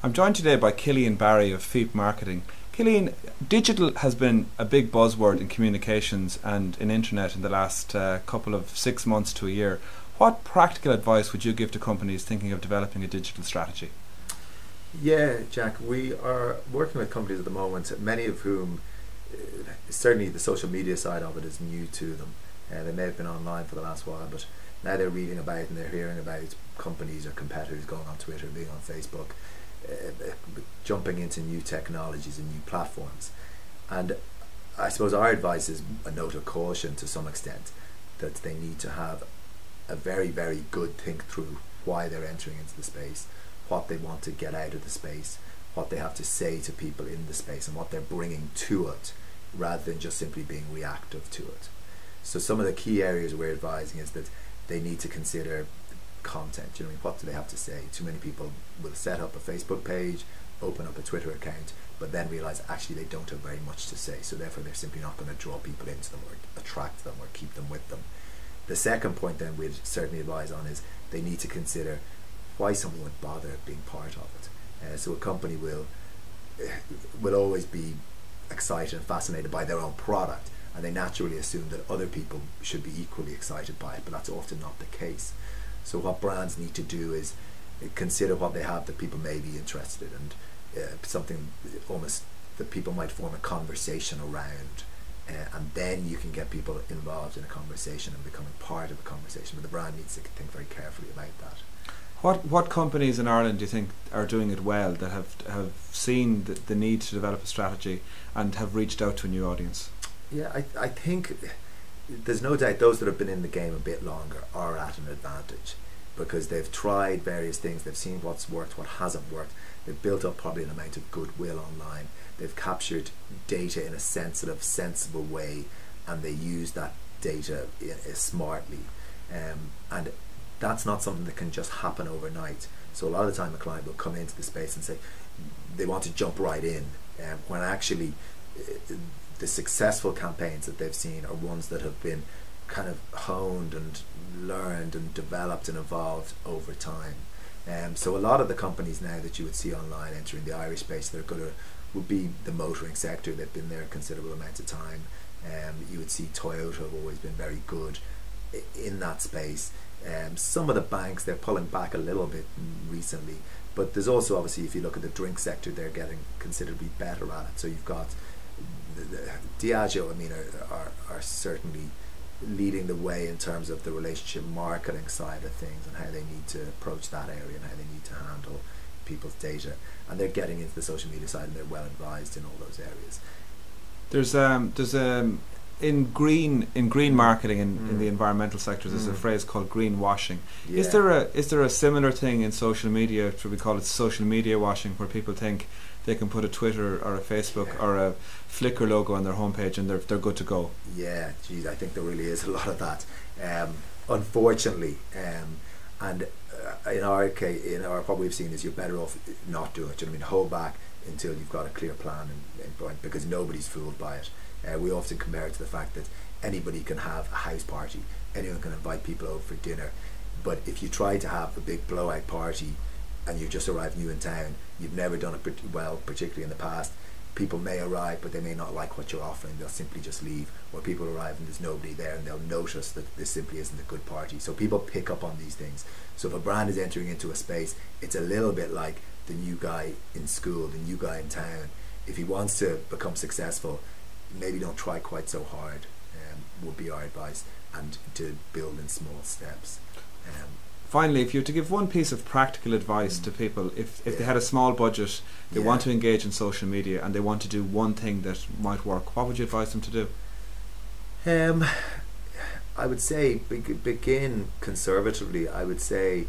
I'm joined today by Cillian Barry of Feep Marketing. Cillian, digital has been a big buzzword in communications and in internet in the last couple of 6 months to a year. What practical advice would you give to companies thinking of developing a digital strategy? Yeah, Jack, we are working with companies at the moment, many of whom, certainly the social media side of it is new to them. They may have been online for the last while, but now they're reading about and they're hearing about companies or competitors going on Twitter, being on Facebook, jumping into new technologies and new platforms. And I suppose our advice is a note of caution to some extent, that they need to have a very, very good think through why they're entering into the space, what they want to get out of the space, what they have to say to people in the space, and what they're bringing to it, rather than just simply being reactive to it. So some of the key areas we're advising is that they need to consider content. You know, what do they have to say? Too many people will set up a Facebook page, open up a Twitter account, but then realize actually they don't have very much to say, so therefore they're simply not going to draw people into them or attract them or keep them with them. The second point then we'd certainly advise on is they need to consider why someone would bother being part of it. So a company will always be excited and fascinated by their own product, and they naturally assume that other people should be equally excited by it, but that's often not the case. So what brands need to do is consider what they have that people may be interested in, and something almost that people might form a conversation around, and then you can get people involved in a conversation and becoming part of a conversation, but the brand needs to think very carefully about that. What companies in Ireland do you think are doing it well, that have seen the need to develop a strategy and have reached out to a new audience? Yeah, I think there's no doubt those that have been in the game a bit longer are at an advantage, because they've tried various things, they've seen what's worked, what hasn't worked, they've built up probably an amount of goodwill online, they've captured data in a sensitive, sensible way, and they use that data smartly, and that's not something that can just happen overnight. So a lot of the time a client will come into the space and say they want to jump right in, when actually the successful campaigns that they've seen are ones that have been kind of honed and learned and developed and evolved over time. So a lot of the companies now that you would see online entering the Irish space, they're going to would be the motoring sector. They've been there a considerable amount of time. You would see Toyota have always been very good in that space. Some of the banks, they're pulling back a little bit recently, but there's also, obviously, if you look at the drink sector, they're getting considerably better at it. So you've got Diageo, I mean, are certainly leading the way in terms of the relationship marketing side of things and how they need to approach that area and how they need to handle people's data, and they're getting into the social media side and they're well advised in all those areas. There's in green marketing in the environmental sector, there's a phrase called greenwashing. Yeah. Is there a similar thing in social media? Should we call it social media washing, where people think they can put a Twitter or a Facebook or a Flickr logo on their homepage and they're good to go? Yeah, geez, I think there really is a lot of that, unfortunately, and in our case, what we've seen is you're better off not doing it. You know what I mean? Hold back until you've got a clear plan because nobody's fooled by it. We often compare it to the fact that anybody can have a house party, anyone can invite people over for dinner, but if you try to have a big blowout party and you just arrived new in town, you've never done it well, particularly in the past, people may arrive but they may not like what you're offering, they'll simply just leave, or people arrive and there's nobody there and they'll notice that this simply isn't a good party. So people pick up on these things. So if a brand is entering into a space, it's a little bit like the new guy in school, the new guy in town. If he wants to become successful, maybe don't try quite so hard, would be our advice, and to build in small steps. Finally, if you were to give one piece of practical advice to people, if they had a small budget, they want to engage in social media and they want to do one thing that might work, what would you advise them to do? I would say begin conservatively. I would say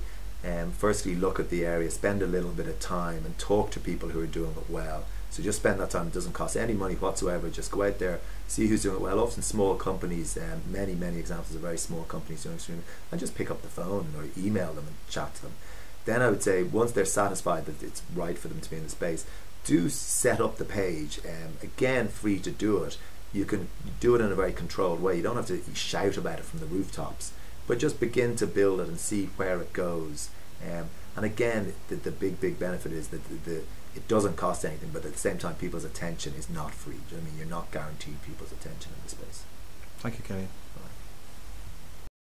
firstly look at the area, spend a little bit of time and talk to people who are doing it well. So just spend that time. It doesn't cost any money whatsoever. Just go out there, see who's doing it well. Often small companies, many examples of very small companies doing streaming, and just pick up the phone or email them and chat to them. Then I would say once they're satisfied that it's right for them to be in the space, do set up the page. Again, free to do it. You can do it in a very controlled way. You don't have to shout about it from the rooftops, but just begin to build it and see where it goes. And again, the big benefit is that it doesn't cost anything, but at the same time, people's attention is not free. Do you know what I mean? You're not guaranteed people's attention in the space. Thank you, Cillian. Right.